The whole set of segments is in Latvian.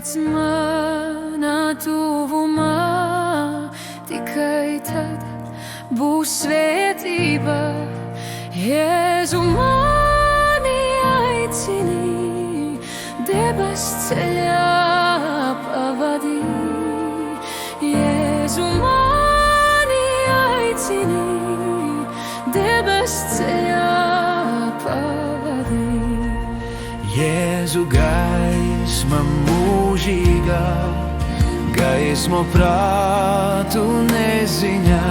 paliec manā tuvumā, tikai tad būs svētība. Jēzu mani aicini, debes ceļā pavadī. Jēzu mani aicini, debes ceļā pavadī. Jēzu gaisma mūžīgā, gaismo prātu neziņā,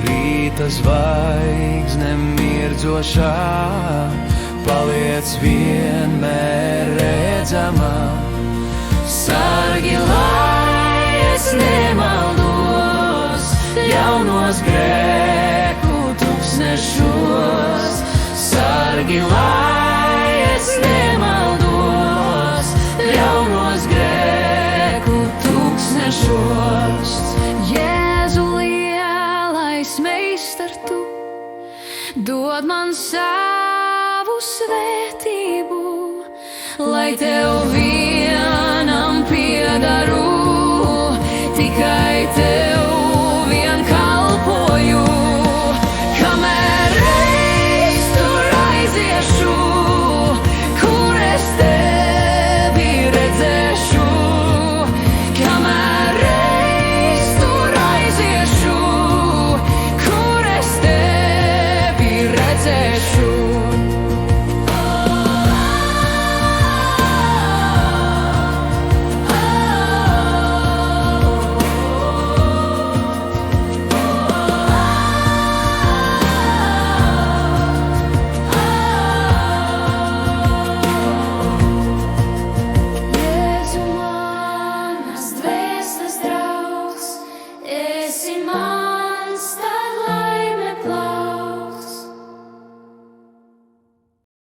rīta zvaigzne mirdzošā, paliec vienmēr redzamā. Sargi, lai es nemaldos, jaunos grēku tūkstnešos. Sargi, lai es nemaldos, jaunos grēku tūkstnešos. Jēzu lielais meistar tu, dod man savu svētību, lai tev